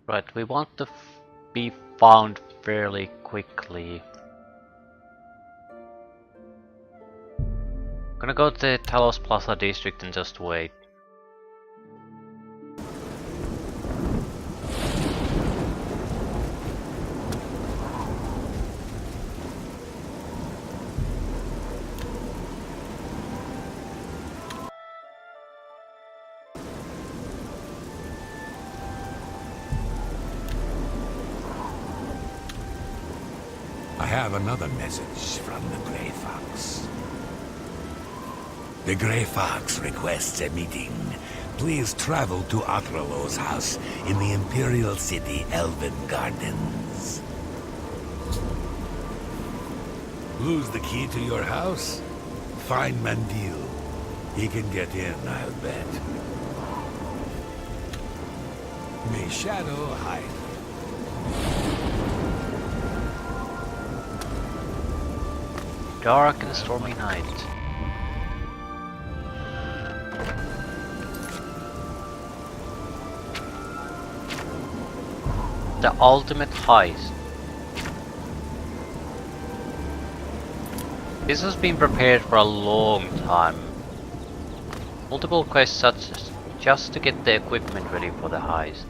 Right, we want to be found fairly quickly. Gonna go to the Talos Plaza district and just wait. I have another message from the Grey Fox. The Grey Fox requests a meeting. Please travel to Akralo's house in the Imperial City Elven Gardens. Lose the key to your house? Find Mandil. He can get in, I'll bet. May Shadow hide. Dark and stormy night. The ultimate heist. This has been prepared for a long time. Multiple quests such as just to get the equipment ready for the heist.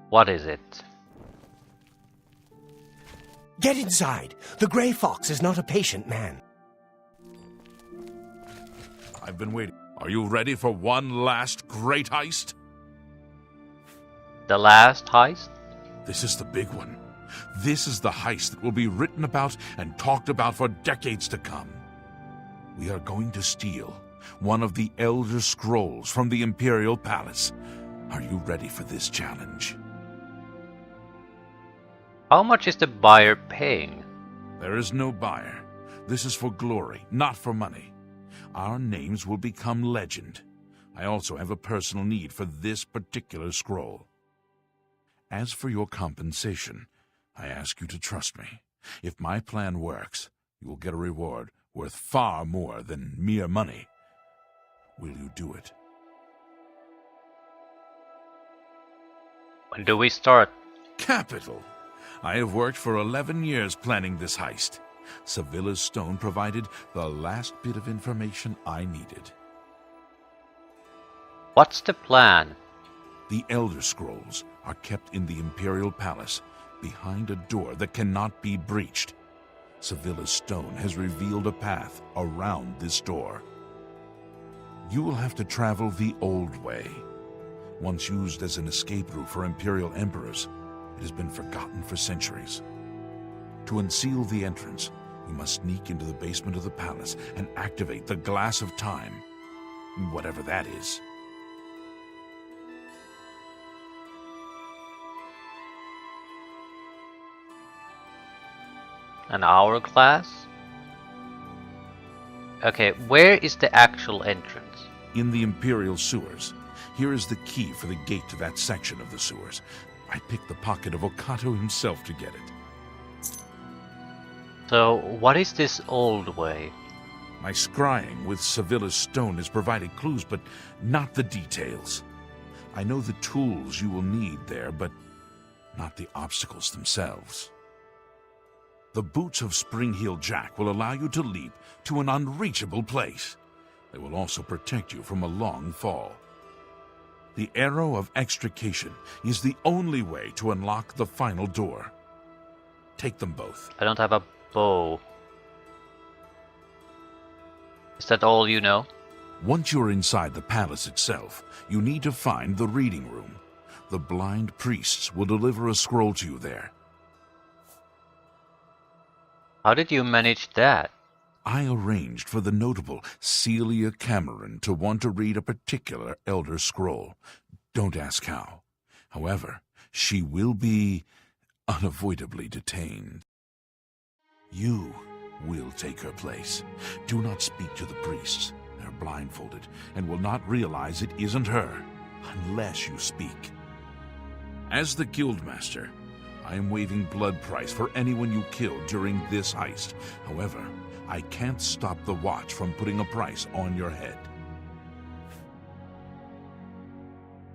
What is it? Get inside. The Grey Fox is not a patient man. I've been waiting. Are you ready for one last great heist? The last heist? This is the big one. This is the heist that will be written about and talked about for decades to come. We are going to steal one of the Elder Scrolls from the Imperial Palace. Are you ready for this challenge? How much is the buyer paying? There is no buyer. This is for glory, not for money. Our names will become legend. I also have a personal need for this particular scroll. As for your compensation, I ask you to trust me. If my plan works, you will get a reward worth far more than mere money. Will you do it? When do we start? Capital! I have worked for 11 years planning this heist. Sevilla's stone provided the last bit of information I needed. What's the plan? The Elder Scrolls are kept in the Imperial Palace, behind a door that cannot be breached. Sevilla's stone has revealed a path around this door. You will have to travel the old way. Once used as an escape route for Imperial Emperors, it has been forgotten for centuries. To unseal the entrance, you must sneak into the basement of the palace and activate the Glass of Time, whatever that is. An hourglass? Okay, where is the actual entrance? In the Imperial sewers. Here is the key for the gate to that section of the sewers. I picked the pocket of Okato himself to get it. So, what is this old way? My scrying with Sevilla's stone has provided clues, but not the details. I know the tools you will need there, but not the obstacles themselves. The boots of Spring-Heel Jack will allow you to leap to an unreachable place. They will also protect you from a long fall. The Arrow of Extrication is the only way to unlock the final door. Take them both. I don't have a bow. Is that all you know? Once you're inside the palace itself, you need to find the reading room. The blind priests will deliver a scroll to you there. How did you manage that? I arranged for the notable Celia Cameron to want to read a particular Elder Scroll. Don't ask how. However, she will be unavoidably detained. You will take her place. Do not speak to the priests. They're blindfolded and will not realize it isn't her unless you speak. As the Guildmaster, I am waiving blood price for anyone you kill during this heist. However, I can't stop the watch from putting a price on your head.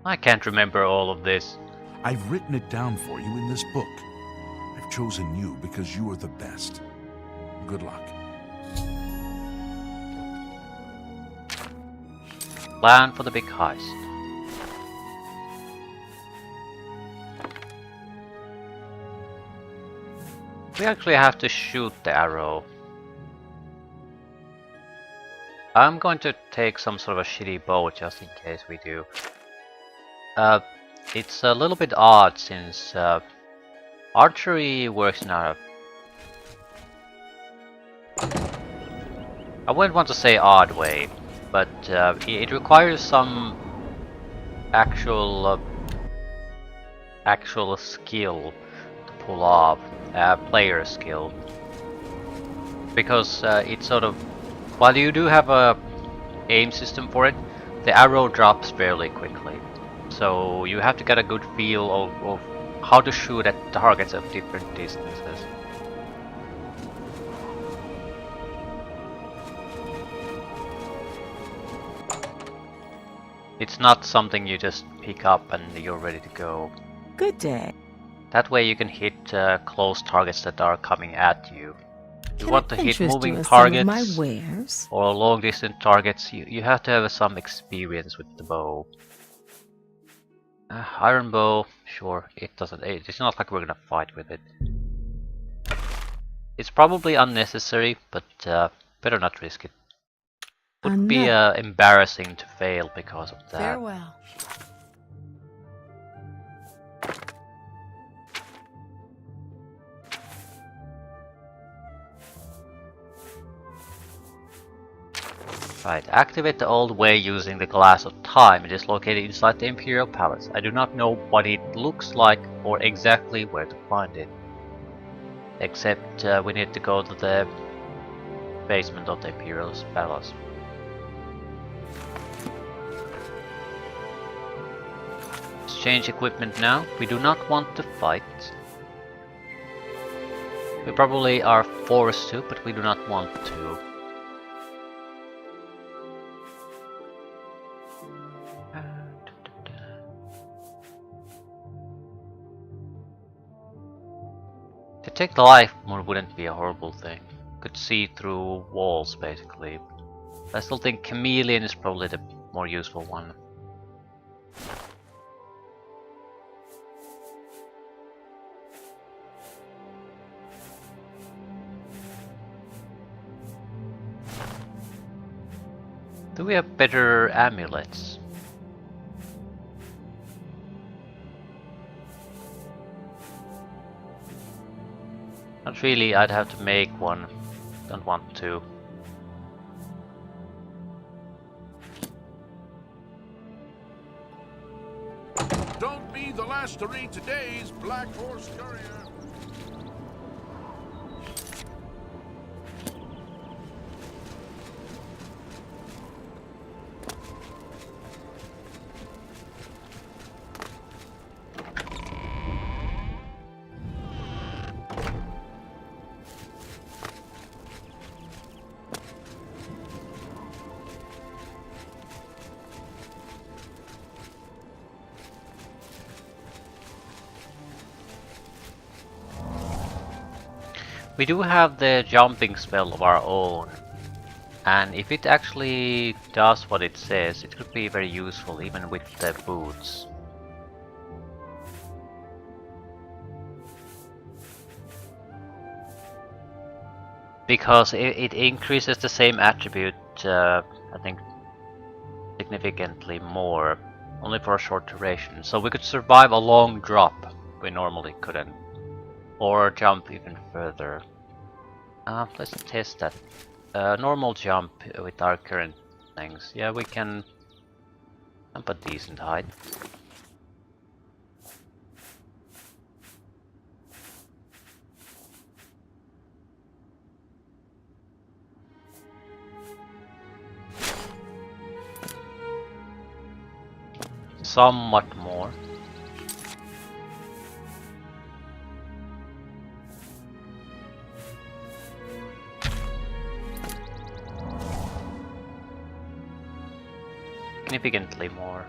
I can't remember all of this. I've written it down for you in this book. I've chosen you because you are the best. Good luck. Plan for the big heist. We actually have to shoot the arrow. I'm going to take some sort of a shitty bow just in case we do. It's a little bit odd since archery works in a... I wouldn't want to say odd way, but it requires some actual skill to pull off, player skill, because it's sort of, while you do have a aim system for it, the arrow drops fairly quickly, so you have to get a good feel of how to shoot at targets of different distances. It's not something you just pick up and you're ready to go. Good day. That way you can hit close targets that are coming at you. You want to hit moving Some targets of my wares. or long distance targets, you have to have some experience with the bow. Iron bow, sure, it's not like we're gonna fight with it. It's probably unnecessary, but better not risk it. Would be embarrassing to fail because of that. Farewell. Right, activate the old way using the Glass of Time. It is located inside the Imperial Palace. I do not know what it looks like or exactly where to find it. Except we need to go to the basement of the Imperial Palace. Exchange equipment now. We do not want to fight. We probably are forced to, but we do not want to. To take the life more wouldn't be a horrible thing. Could see through walls basically. I still think Chameleon is probably the more useful one. Do we have better amulets? Not really, I'd have to make one. Don't want to. Don't be the last to read today's Black Horse Courier. We do have the jumping spell of our own, and if it actually does what it says, it could be very useful even with the boots. Because it increases the same attribute, I think, significantly more, only for a short duration. So we could survive a long drop we normally couldn't. Or jump even further. Let's test that. Normal jump with our current things. Yeah, we can jump a decent height. Somewhat more. significantly more.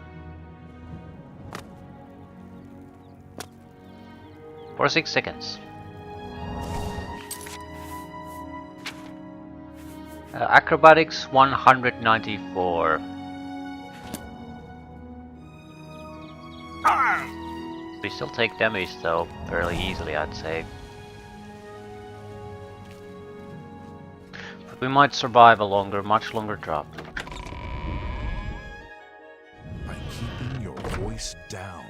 For 6 seconds. Acrobatics 194. We still take damage though, fairly easily I'd say. But we might survive a much longer drop. By keeping your voice down.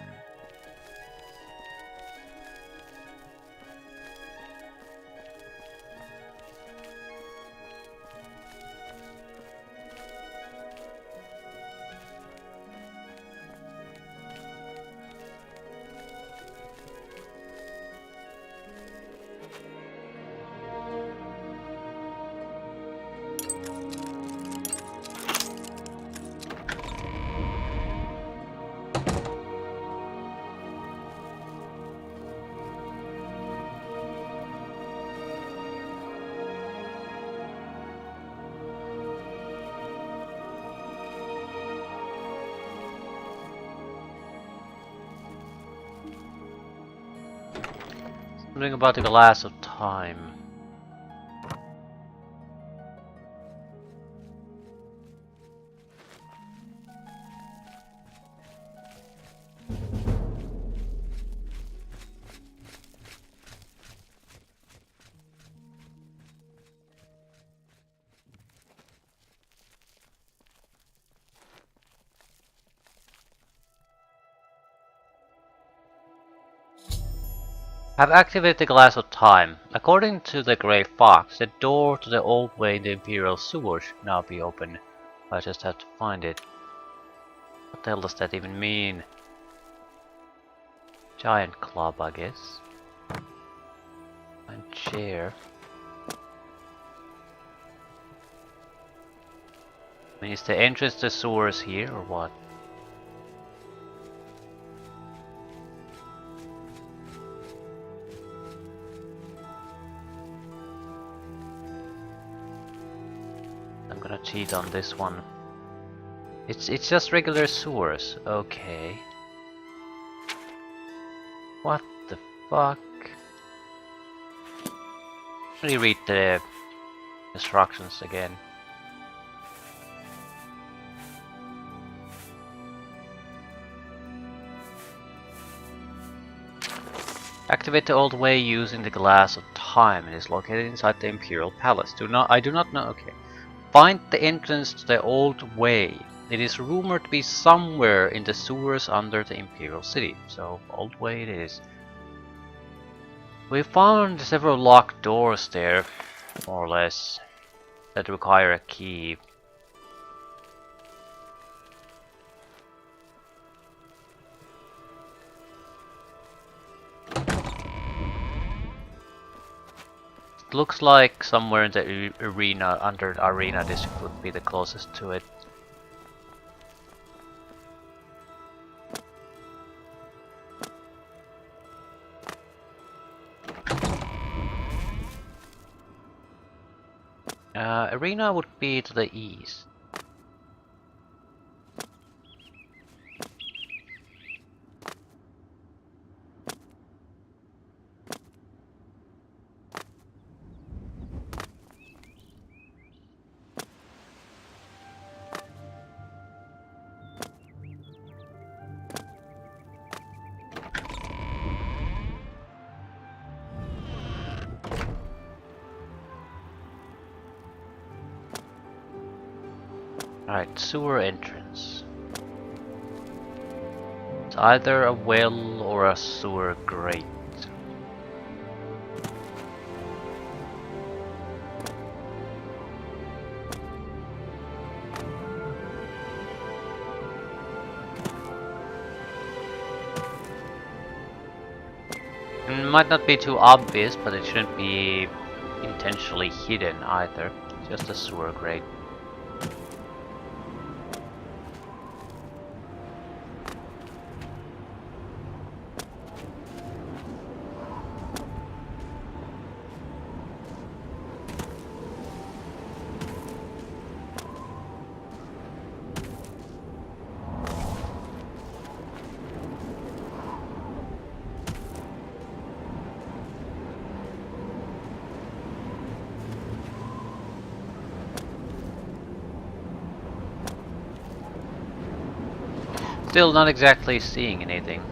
Something about the glass of time. Have activated the glass of time. According to the Grey Fox, the door to the old way in the Imperial sewer should now be open. I just have to find it. What the hell does that even mean? Giant club, I guess. And chair. I mean, is the entrance to the sewers here or what? I'm gonna cheat on this one. It's just regular sewers. Okay. What the fuck? Let me read the instructions again. Activate the old way using the glass of time. It is located inside the Imperial Palace. I do not know. Okay. Find the entrance to the old way. It is rumored to be somewhere in the sewers under the Imperial City. So, old way it is. We found several locked doors there, more or less, that require a key. It looks like somewhere in the arena, under the arena district would be the closest to it. Arena would be to the east. Alright, sewer entrance. It's either a well or a sewer grate. It might not be too obvious, but it shouldn't be intentionally hidden either. Just a sewer grate. Still not exactly seeing anything.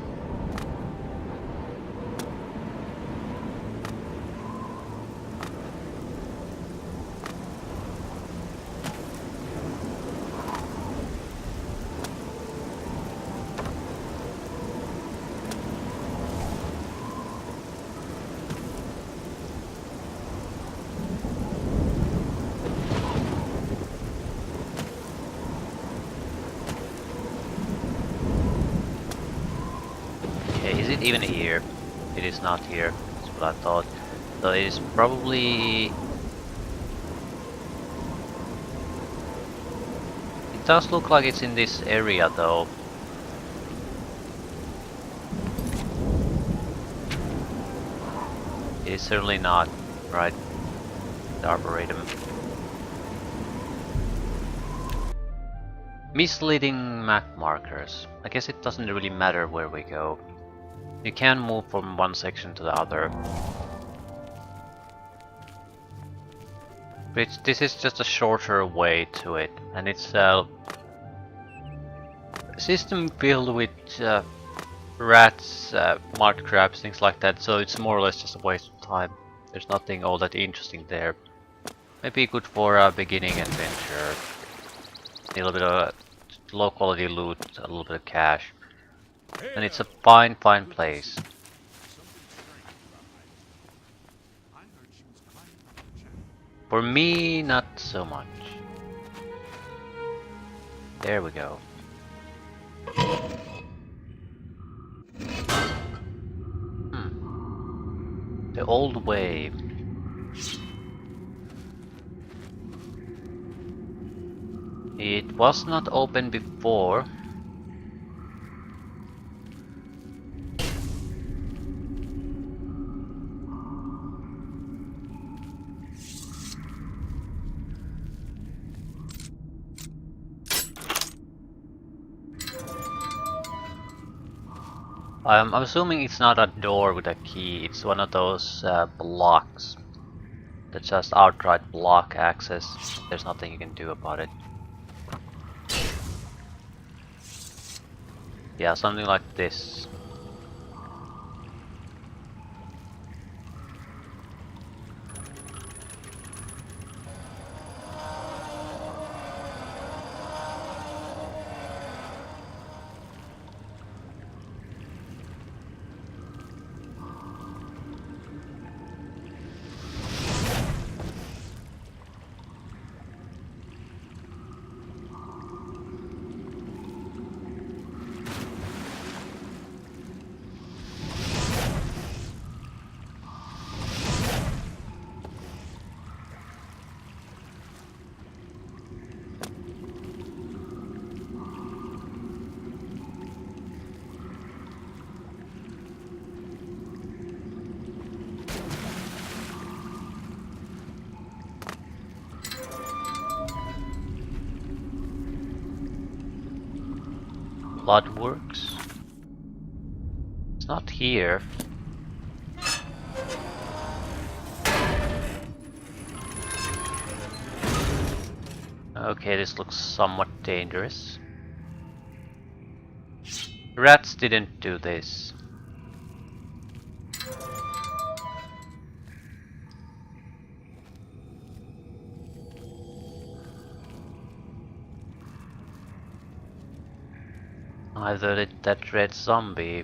Okay, is it even here? It is not here. That's what I thought. So it is probably... It does look like it's in this area though. It is certainly not, right? The Arboretum. Misleading map markers. I guess it doesn't really matter where we go. You can move from one section to the other. But this is just a shorter way to it, and it's a system filled with rats, mud crabs, things like that, so it's more or less just a waste of time. There's nothing all that interesting there. Maybe good for a beginning adventure. A little bit of low quality loot, a little bit of cash. And it's a fine place. For me, not so much. There we go. The old way. It was not open before. I'm assuming it's not a door with a key, it's one of those blocks that just outright block access. There's nothing you can do about it. Yeah, something like this. Bloodworks? It's not here. Okay, this looks somewhat dangerous. Rats didn't do this. Either did that red zombie.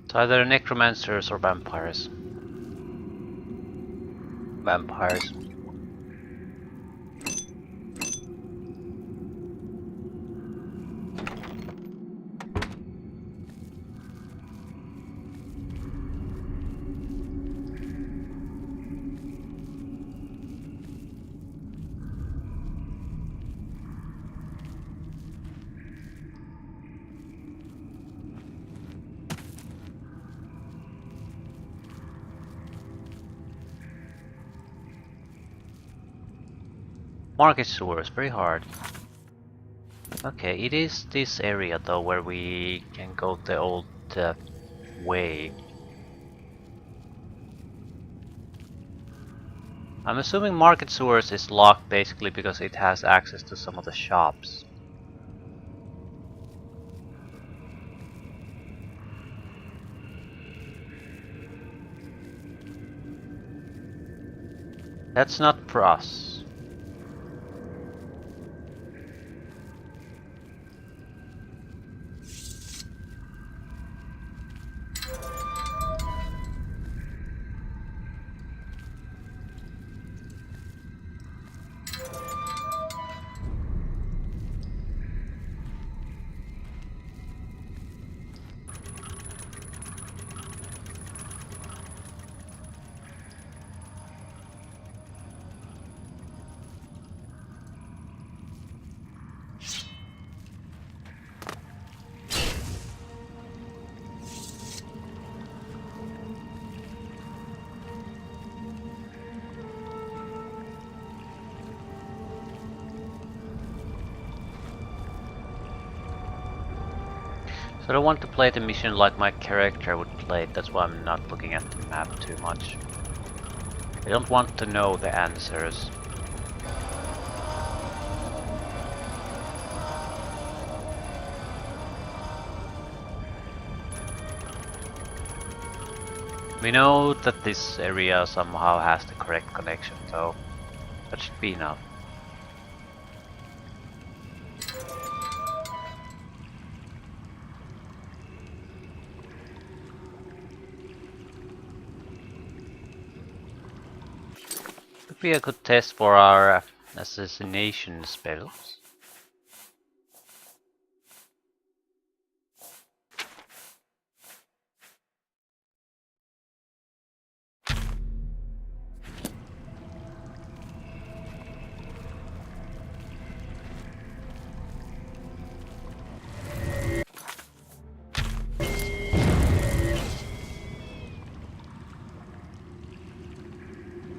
It's either necromancers or vampires. Vampires. Market sewers, very hard. Okay, it is this area though where we can go the old way. I'm assuming Market Sewers is locked basically because it has access to some of the shops. That's not for us. So I don't want to play the mission like my character would play it, that's why I'm not looking at the map too much. I don't want to know the answers. We know that this area somehow has the correct connection, so that should be enough. Could be a good test for our assassination spells.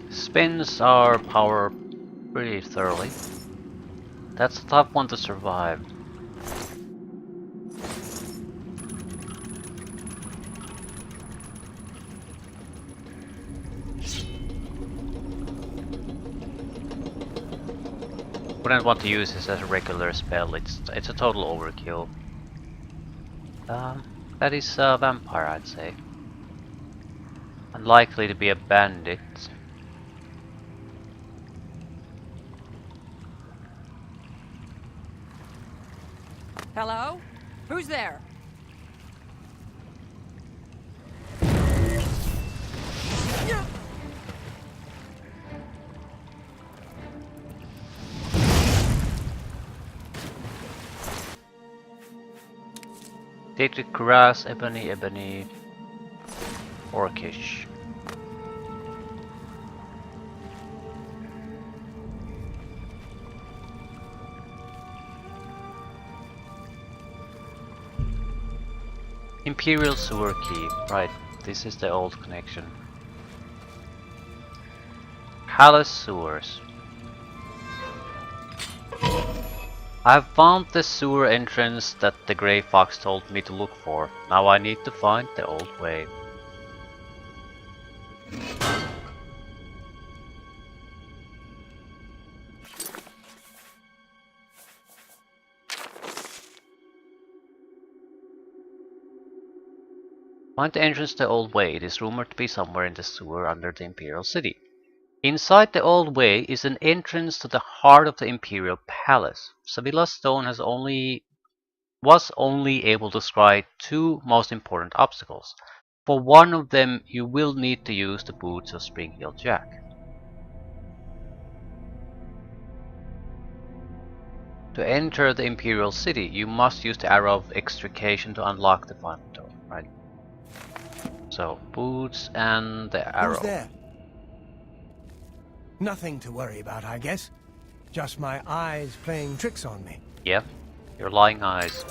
Spins our power pretty thoroughly. That's a tough one to survive. Wouldn't want to use this as a regular spell, it's a total overkill. That is a vampire, I'd say. Unlikely to be a bandit. Hello? Who's there? Take the grass, ebony, orcish. Imperial sewer key, right, this is the old connection. Palace sewers. I've found the sewer entrance that the Grey Fox told me to look for. Now I need to find the old way. Find the entrance to the old way. It is rumored to be somewhere in the sewer under the Imperial City. Inside the old way is an entrance to the heart of the Imperial Palace. Sevilla Stone was only able to scry two most important obstacles. For one of them, you will need to use the boots of Spring-Heel Jack. To enter the Imperial City, you must use the Arrow of Extrication to unlock the final door, right? So, boots and the arrow. Who's there? Nothing to worry about, I guess. Just my eyes playing tricks on me. Yep, your lying eyes.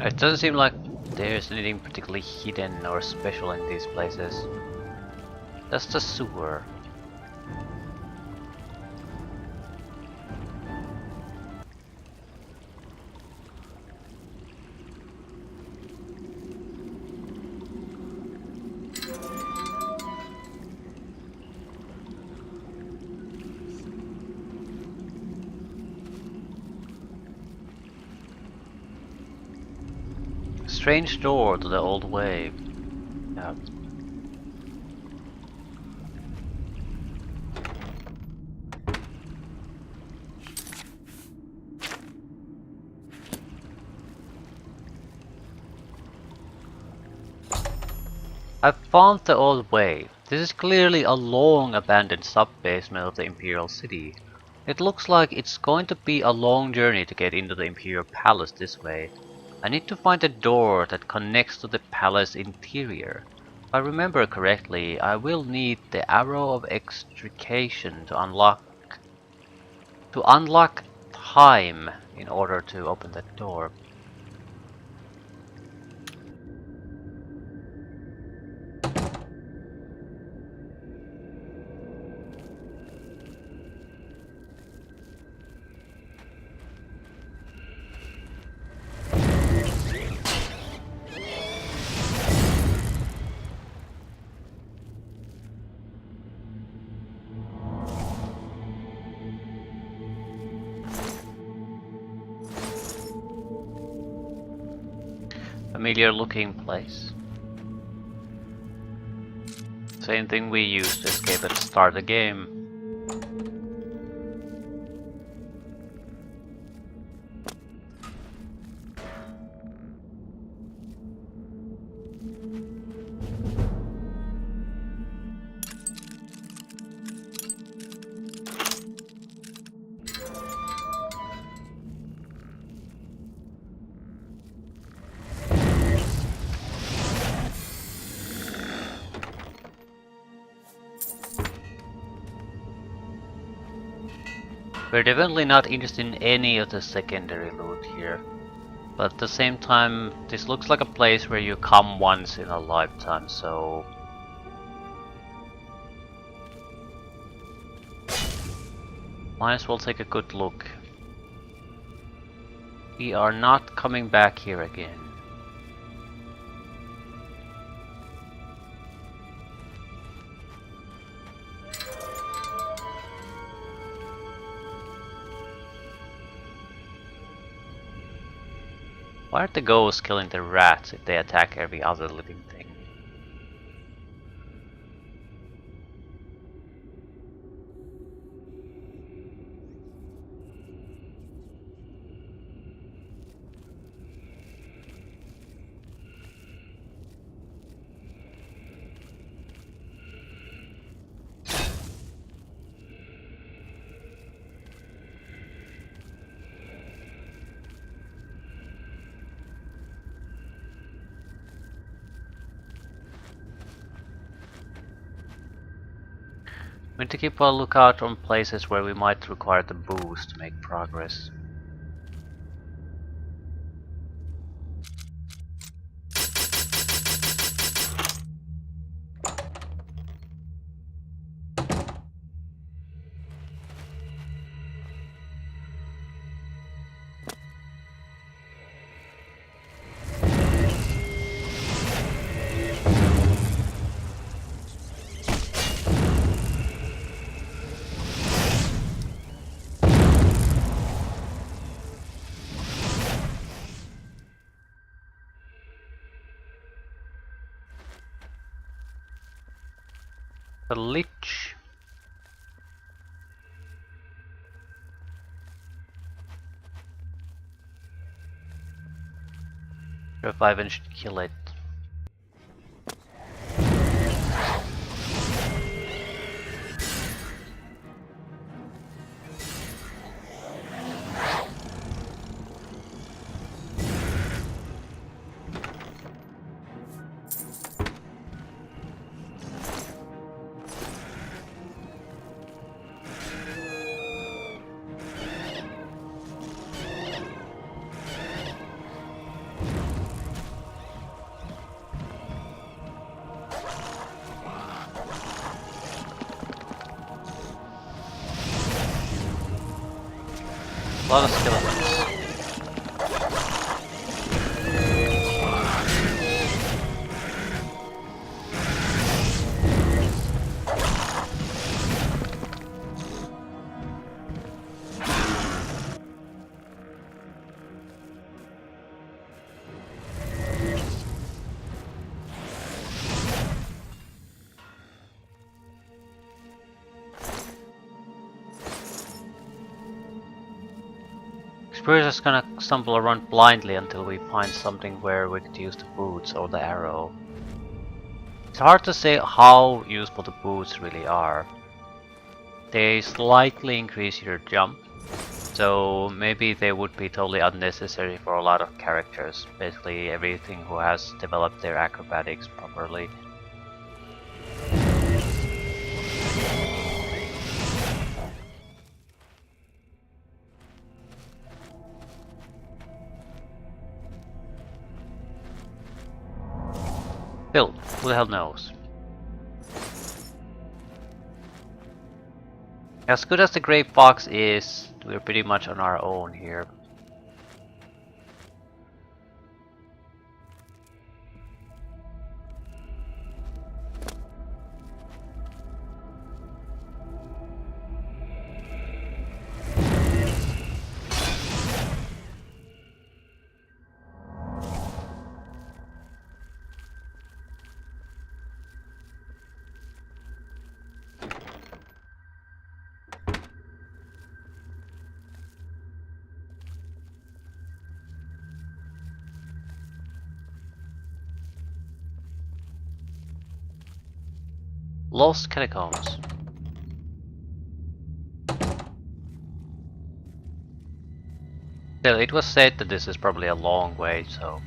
It doesn't seem like there's anything particularly hidden or special in these places. Just a sewer. Strange door to the old way. Yeah. I found the old way. This is clearly a long abandoned sub-basement of the Imperial City. It looks like it's going to be a long journey to get into the Imperial Palace this way. I need to find a door that connects to the palace interior. If I remember correctly, I will need the arrow of extrication to unlock time in order to open that door. Familiar looking place. Same thing we used to escape and start the game. We're definitely not interested in any of the secondary loot here. But at the same time, this looks like a place where you come once in a lifetime, so... might as well take a good look. We are not coming back here again. Why are the ghosts killing the rats if they attack every other living thing? We need to keep a lookout on places where we might require the boost to make progress. The Lich. Revive and kill it. lot of skeletons. We're just gonna stumble around blindly until we find something where we could use the boots or the arrow. It's hard to say how useful the boots really are. They slightly increase your jump, so maybe they would be totally unnecessary for a lot of characters. Basically everything who has developed their acrobatics properly. Still, who the hell knows? As good as the Grey Fox is, we're pretty much on our own here. Lost Catacombs. Still, it was said that this is probably a long way, so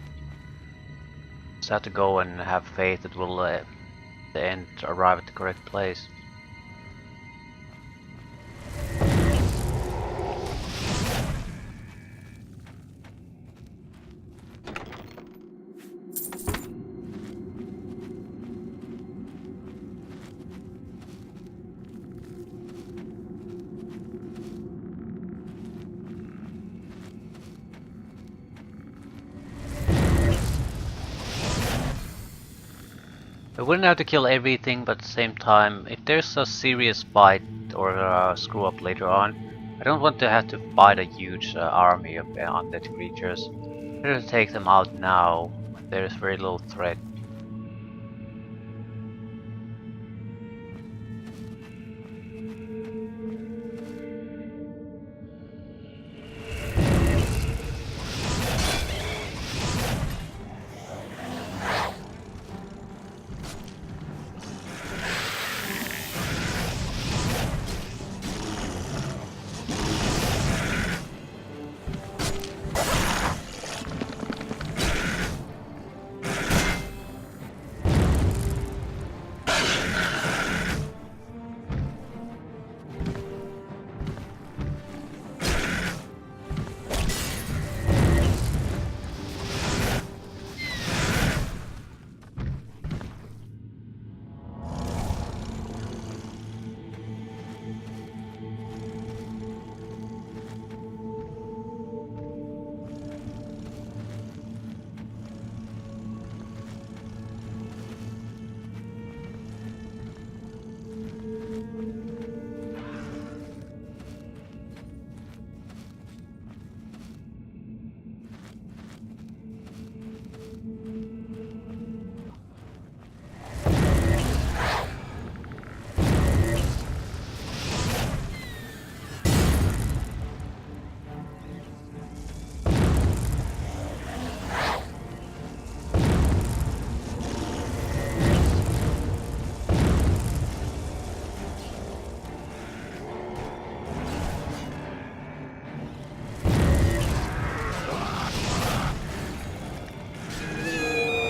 just have to go and have faith that we'll at the end arrive at the correct place. We wouldn't have to kill everything, but at the same time, if there's a serious fight or a screw up later on, I don't want to have to fight a huge army of undead creatures. Better to take them out now, when there is very little threat.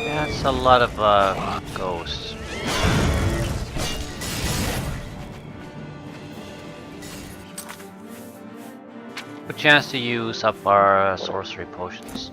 That's a lot of ghosts. Good chance to use up our sorcery potions.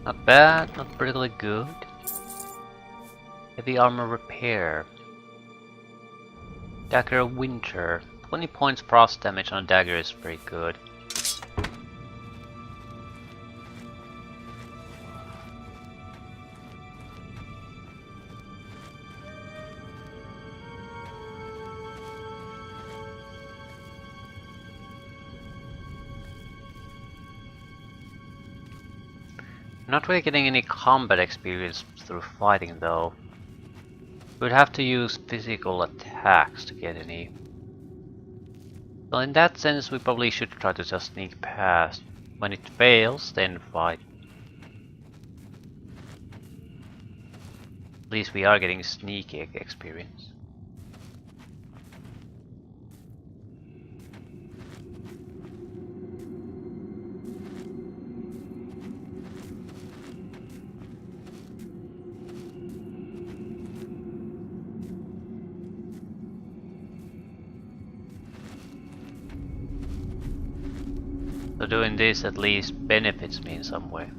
Not bad, not particularly good. Heavy armor repair. Dagger winter. 20 points frost damage on a dagger is pretty good. Not really getting any combat experience through fighting though. We'd have to use physical attacks to get any. So in that sense we probably should try to just sneak past. When it fails, then fight. At least we are getting sneaky experience. So doing this at least benefits me in some way.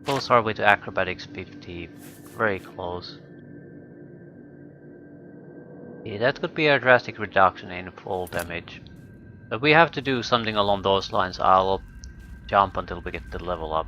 Close are we to acrobatics 50? Very close. Yeah, that could be a drastic reduction in fall damage. But we have to do something along those lines. I'll jump until we get the level up.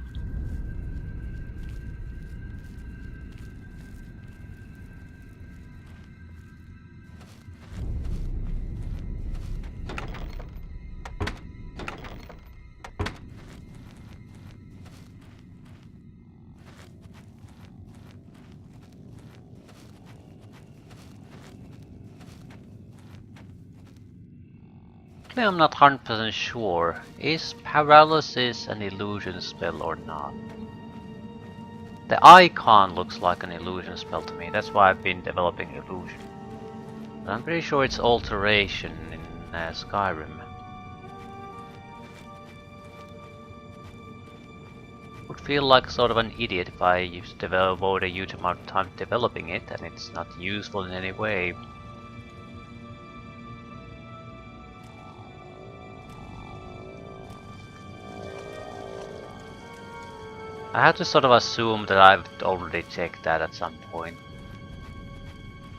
I'm not 100% sure. Is paralysis an illusion spell or not? The icon looks like an illusion spell to me. That's why I've been developing illusion. But I'm pretty sure it's alteration in Skyrim. Would feel like sort of an idiot if I used to devote a huge amount of time developing it and it's not useful in any way. I have to sort of assume that I've already checked that at some point.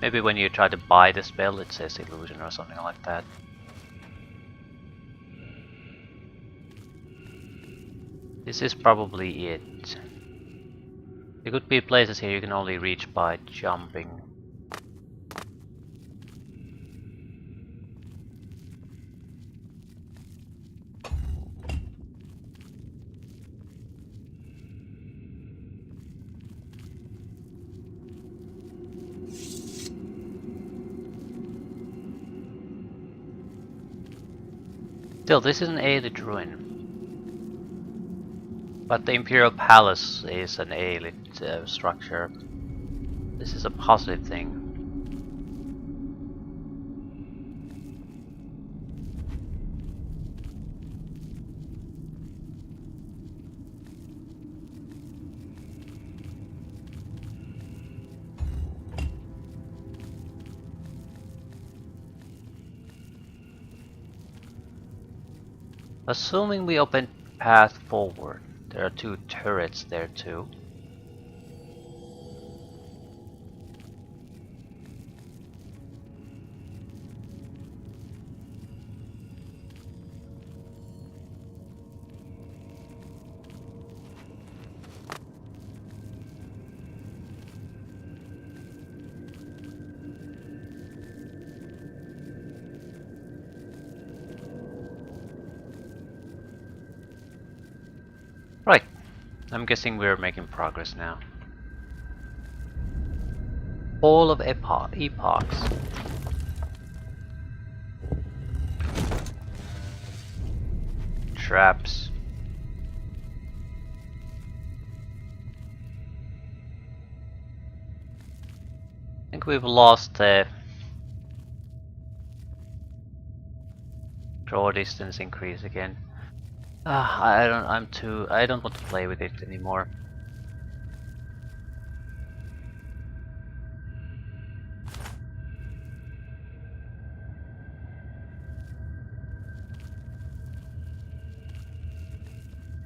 Maybe when you try to buy the spell it says illusion or something like that. This is probably it. There could be places here you can only reach by jumping. Still, this is an Aelid ruin. But the Imperial Palace is an Aelid structure. This is a positive thing. Assuming we open path forward, there are 2 turrets there too. Right, I'm guessing we're making progress now. All of epochs. Traps. I think we've lost the draw distance increase again. I don't want to play with it anymore.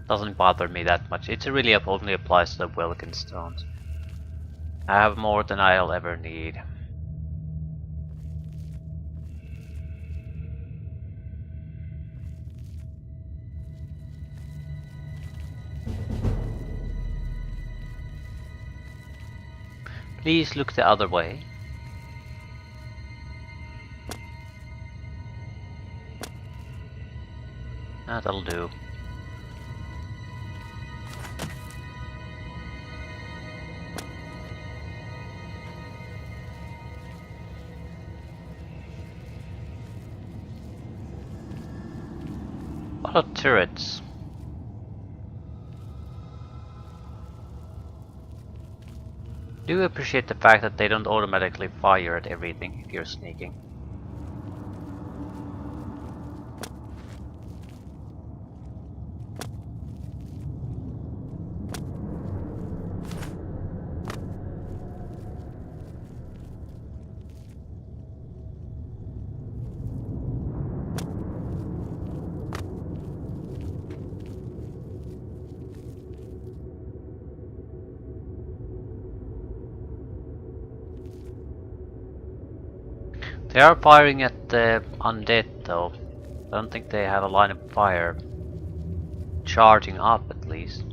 Doesn't bother me that much. It really only applies to the Welkin stones. I have more than I'll ever need. Please look the other way. That'll do. A lot of turrets. Do appreciate the fact that they don't automatically fire at everything if you're sneaking. They are firing at the undead though. I don't think they have a line of fire charging up at least.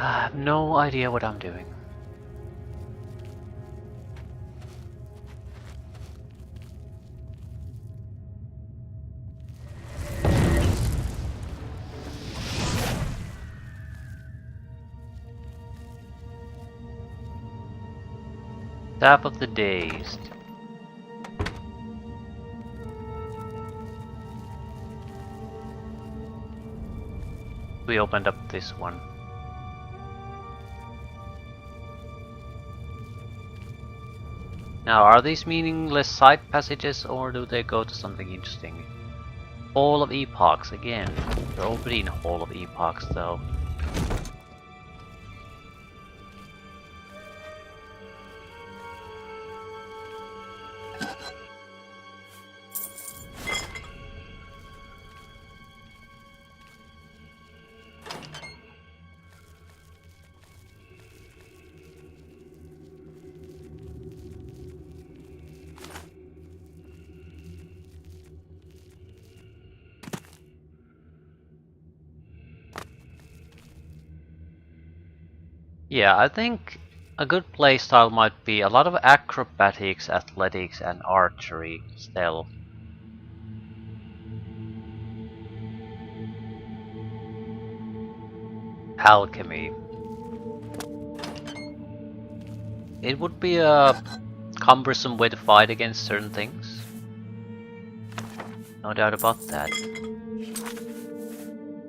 I have no idea what I'm doing. Staff of the Dazed. We opened up this one. Now, are these meaningless side passages or do they go to something interesting? Hall of Epochs again. We're already in Hall of Epochs though. Yeah, I think a good playstyle might be a lot of acrobatics, athletics, and archery stealth. Alchemy. It would be a cumbersome way to fight against certain things. No doubt about that.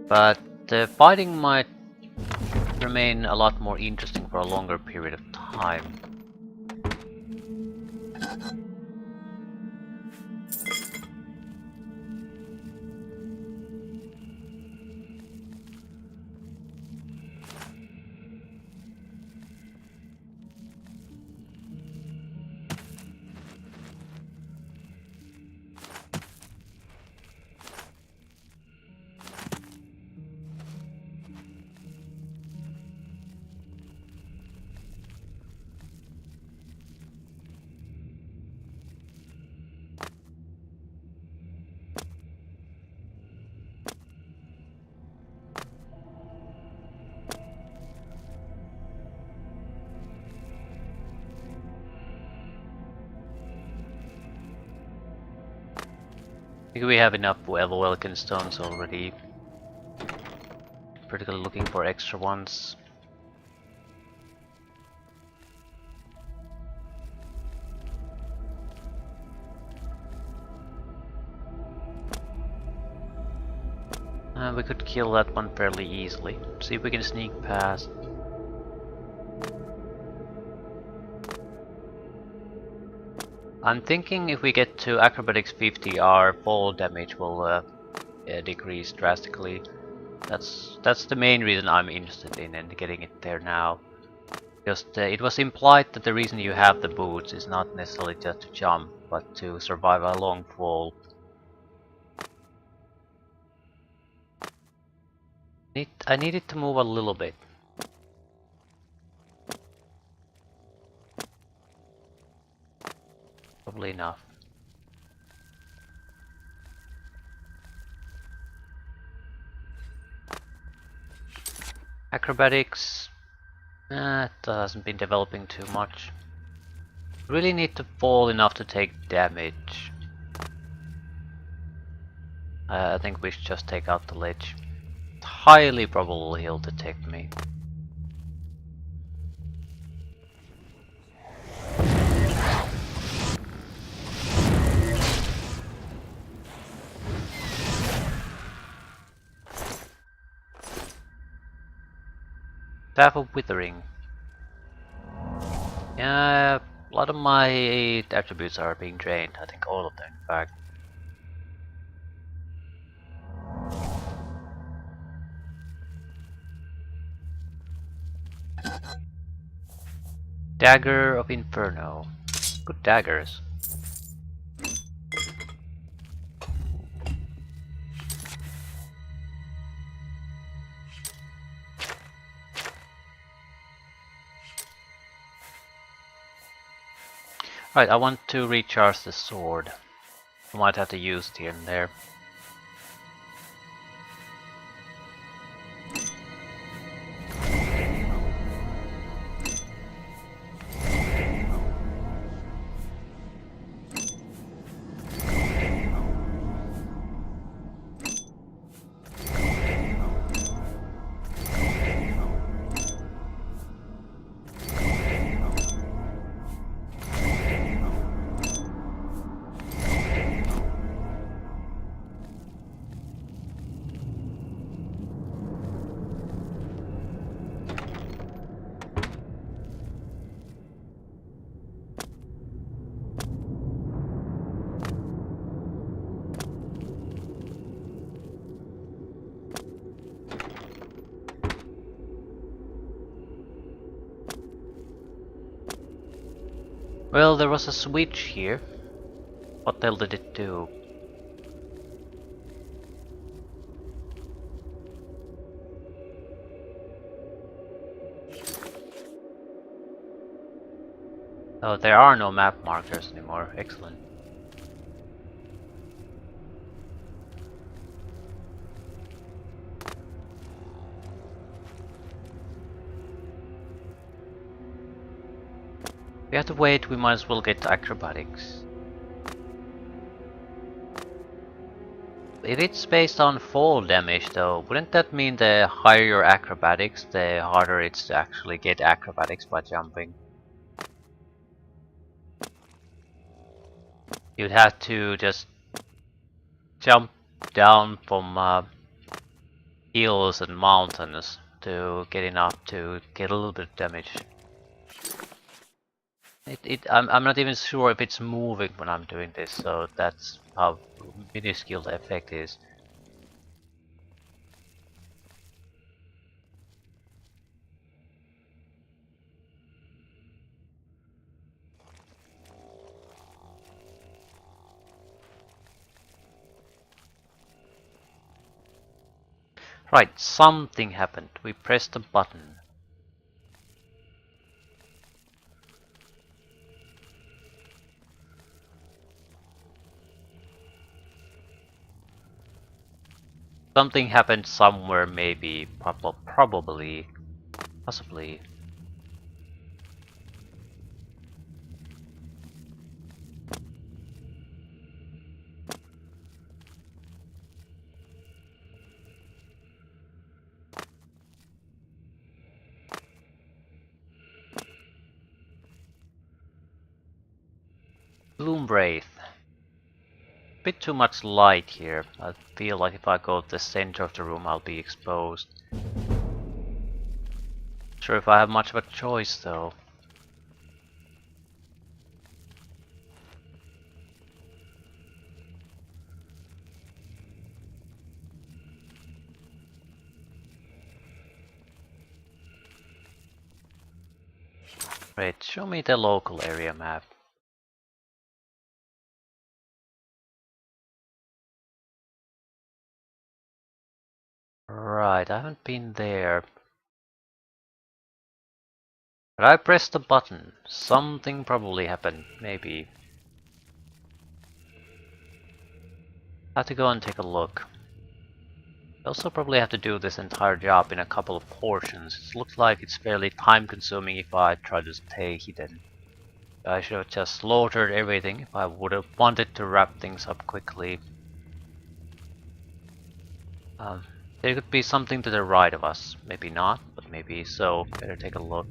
But the fighting might remain a lot more interesting for a longer period of time. think we have enough Welkin stones already. Particularly looking for extra ones. We could kill that one fairly easily. See if we can sneak past. I'm thinking if we get to acrobatics 50, our fall damage will decrease drastically. That's the main reason I'm interested in and getting it there now. Because it was implied that the reason you have the boots is not necessarily just to jump, but to survive a long fall. I need it to move a little bit. Probably enough. Acrobatics, it hasn't been developing too much. Really need to fall enough to take damage. I think we should just take out the ledge. It's highly probable he'll detect me. Staff of Withering. Yeah, a lot of my attributes are being drained. I think all of them, in fact. Dagger of Inferno. Good daggers. Right, I want to recharge the sword. I might have to use it here and there. Well, there was a switch here. What the hell did it do? Oh, there are no map markers anymore. Excellent. We have to wait, we might as well get to acrobatics. If it's based on fall damage though, wouldn't that mean the higher your acrobatics, the harder it's to actually get acrobatics by jumping? You'd have to just jump down from hills and mountains to get enough to get a little bit of damage. I'm not even sure if it's moving when I'm doing this, so that's how minuscule the effect is. Right, something happened. We pressed a button. Something happened somewhere, maybe, probably, possibly. Wraith. Bit too much light here. I feel like if I go to the center of the room I'll be exposed. Not sure if I have much of a choice though. Wait, show me the local area map. Right, I haven't been there. But I pressed the button. Something probably happened, maybe. I have to go and take a look. I also probably have to do this entire job in a couple of portions. It looks like it's fairly time consuming if I try to stay hidden. I should have just slaughtered everything if I would have wanted to wrap things up quickly. There could be something to the right of us. Maybe not, but maybe so. Better take a look.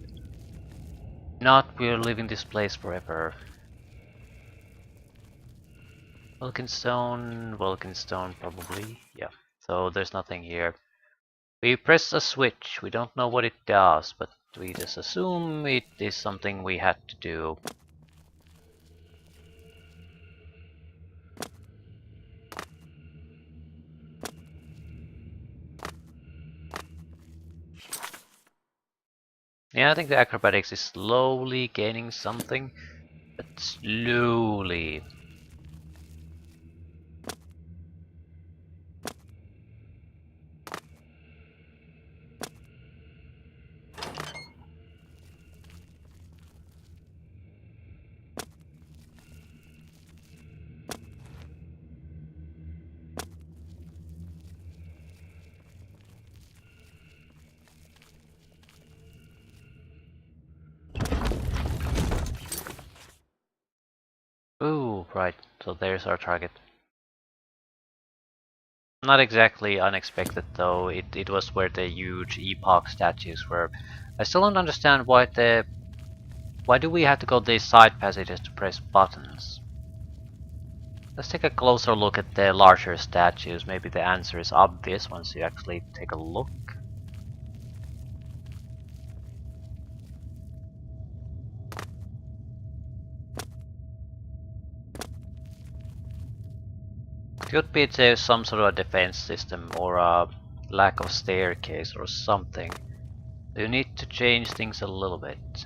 Not, we're leaving this place forever. Wilkinstone probably. Yeah, so there's nothing here. We press a switch. We don't know what it does, but we just assume it is something we had to do. Yeah, I think the acrobatics is slowly gaining something, but slowly. Ooh, right, so there's our target. Not exactly unexpected though, it was where the huge epoch statues were. I still don't understand why do we have to go these side passages to press buttons? Let's take a closer look at the larger statues. Maybe the answer is obvious once you actually take a look. Could be there's some sort of a defense system or a lack of staircase or something. You need to change things a little bit.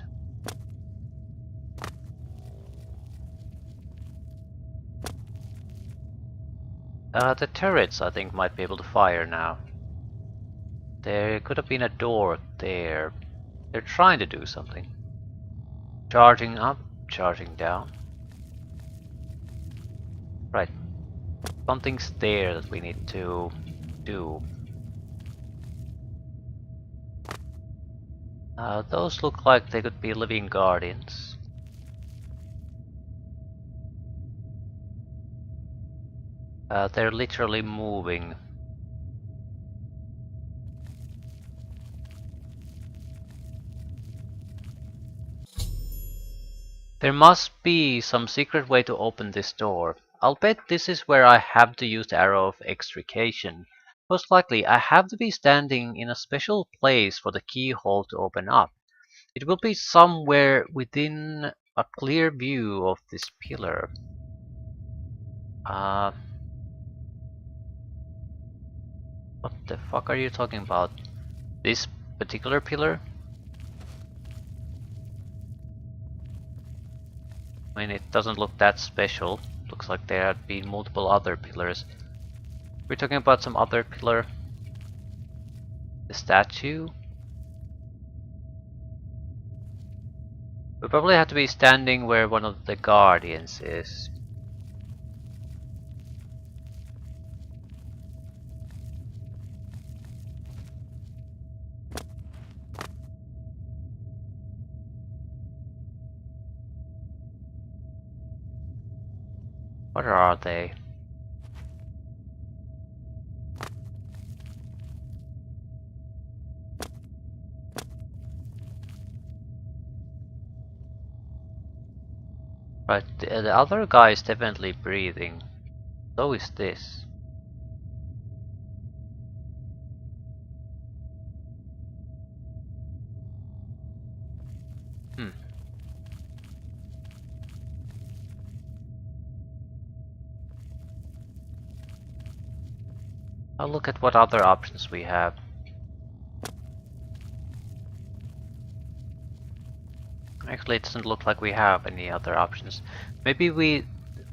The turrets I think might be able to fire now. There could have been a door there. They're trying to do something. Charging up, charging down. Right. Something's there that we need to do. Those look like they could be living guardians. They're literally moving. There must be some secret way to open this door. I'll bet this is where I have to use the arrow of extrication. Most likely I have to be standing in a special place for the keyhole to open up. It will be somewhere within a clear view of this pillar. What the fuck are you talking about? This particular pillar? I mean, it doesn't look that special. Looks like there had been multiple other pillars. We're talking about some other pillar. The statue? We probably have to be standing where one of the guardians is. What are they? Right, the other guy is definitely breathing. So is this. Hmm. I'll look at what other options we have. Actually, it doesn't look like we have any other options. Maybe we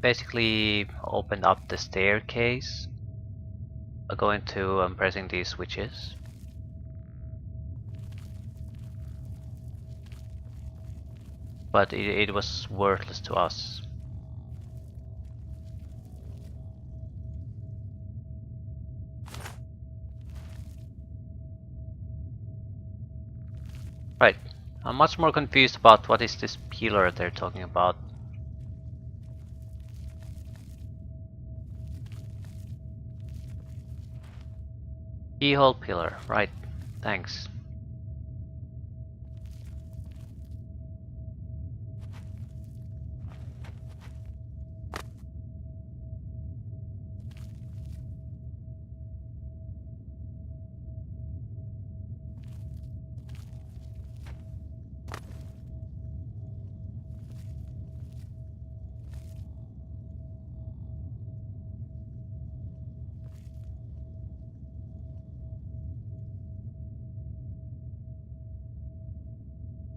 basically opened up the staircase by going to pressing these switches. But it was worthless to us. Right. I'm much more confused about what is this pillar they're talking about. Keyhole pillar, right. Thanks.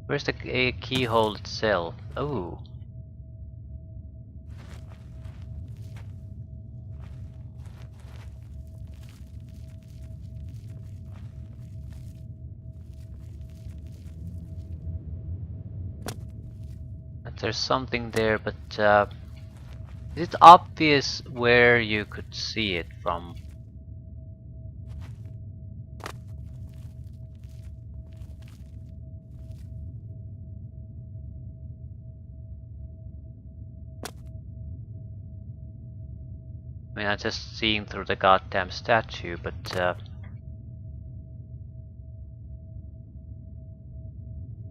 Where's the keyhole itself? Oh. There's something there, but is it obvious where you could see it from? I mean, I'm just seeing through the goddamn statue, but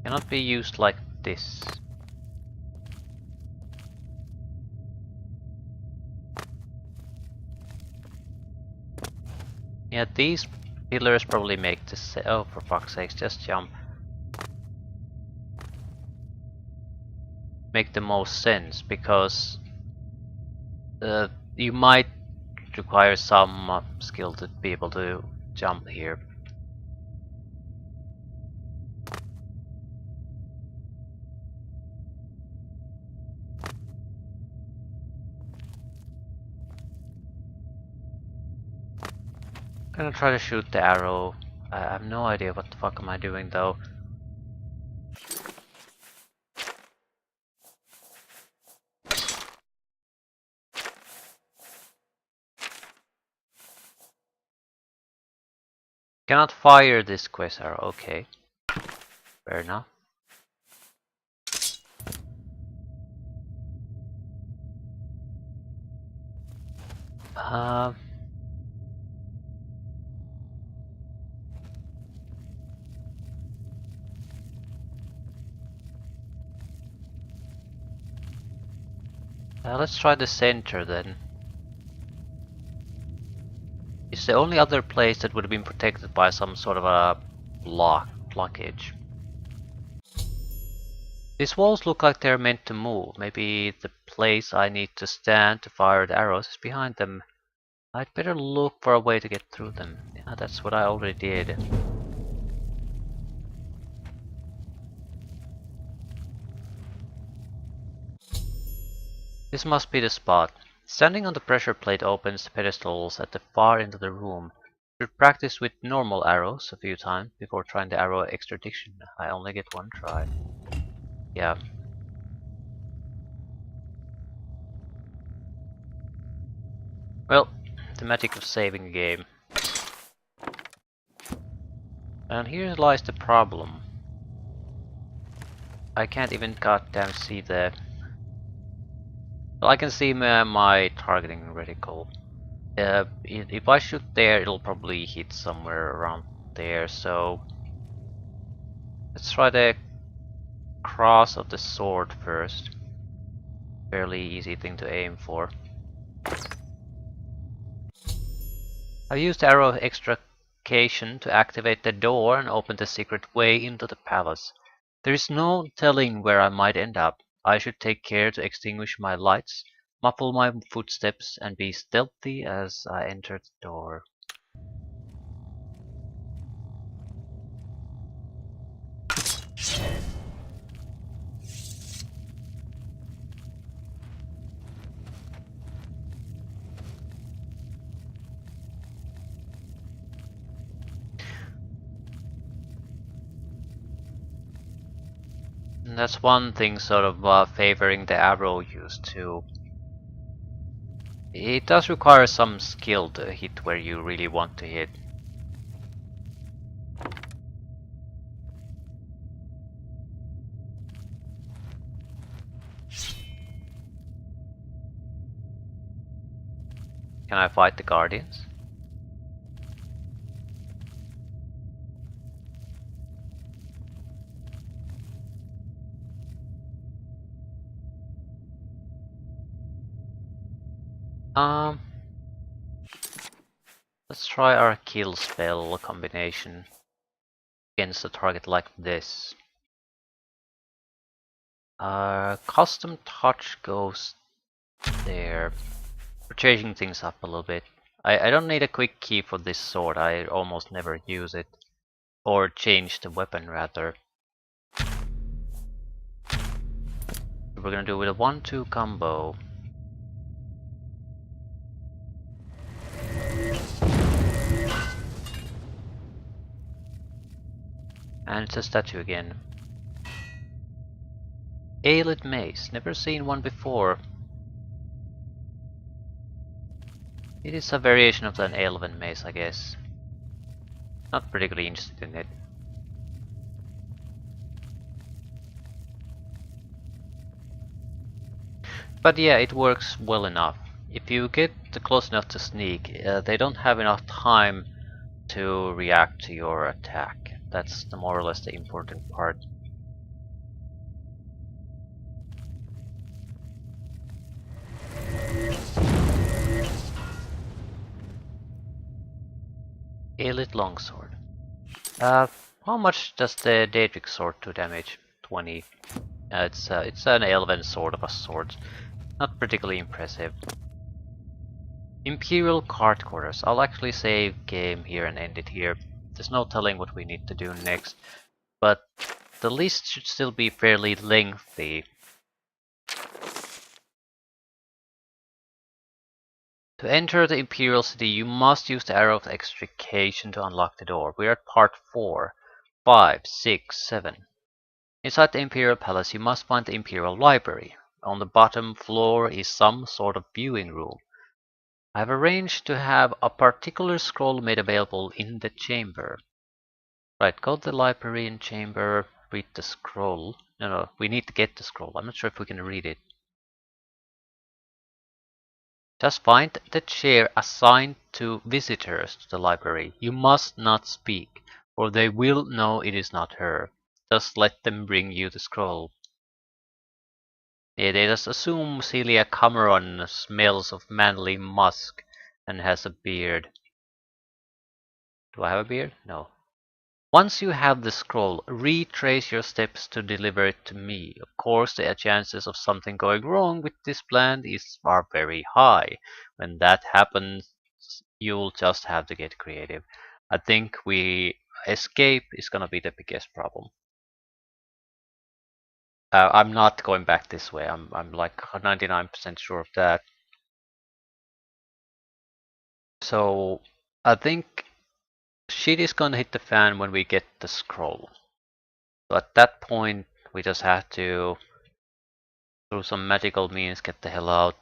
cannot be used like this. Yeah, these pillars probably make this. Oh, for fuck's sake, just jump. Make the most sense because you might require some skill to be able to jump here. I'm gonna try to shoot the arrow. I have no idea what the fuck am I doing though. Cannot fire this quest arrow, okay. Fair enough. Uh, let's try the center then. It's the only other place that would have been protected by some sort of a blockage. These walls look like they're meant to move. Maybe the place I need to stand to fire the arrows is behind them. I'd better look for a way to get through them. Yeah, that's what I already did. This must be the spot. Standing on the pressure plate opens the pedestals at the far end of the room. Should practice with normal arrows a few times before trying the arrow extradition. I only get one try. Yeah. Well, the magic of saving a game. And here lies the problem. I can't even goddamn see the... Well, I can see my targeting reticle. If I shoot there, it'll probably hit somewhere around there, so... Let's try the cross of the sword first. Fairly easy thing to aim for. I used arrow of extrication to activate the door and open the secret way into the palace. There is no telling where I might end up. I should take care to extinguish my lights, muffle my footsteps, and be stealthy as I enter the door. And that's one thing sort of favoring the arrow use too. It does require some skill to hit where you really want to hit. Can I fight the guardians? Let's try our kill spell combination against a target like this. Custom touch goes there. We're changing things up a little bit. I don't need a quick key for this sword, I almost never use it. Or change the weapon rather. We're gonna do with a 1-2 combo. And it's a statue again. Aelid mace, never seen one before. It is a variation of an elven mace, I guess. Not particularly interested in it. But yeah, it works well enough. If you get close enough to sneak, they don't have enough time to react to your attack. That's more or less the important part. Elite longsword. How much does the Daedric sword do damage? 20. It's an elven sword of a sort. Not particularly impressive. Imperial cart quarters. I'll actually save game here and end it here. There's no telling what we need to do next, but the list should still be fairly lengthy. To enter the Imperial City, you must use the arrow of extrication to unlock the door. We're at part 4, 5, 6, 7. Inside the Imperial Palace, you must find the Imperial Library. On the bottom floor is some sort of viewing room. I have arranged to have a particular scroll made available in the chamber. Right, go to the library and chamber, read the scroll. No, we need to get the scroll. I'm not sure if we can read it. Just find the chair assigned to visitors to the library. You must not speak, or they will know it is not her. Just let them bring you the scroll. Yeah, they just assume Celia Cameron smells of manly musk and has a beard. Do I have a beard? No. Once you have the scroll, retrace your steps to deliver it to me. Of course, the chances of something going wrong with this plan are very high. When that happens, you'll just have to get creative. I think escape is gonna be the biggest problem. I'm not going back this way. I'm like 99% sure of that. So I think shit is gonna hit the fan when we get the scroll. So at that point, we just have to, through some magical means, get the hell out.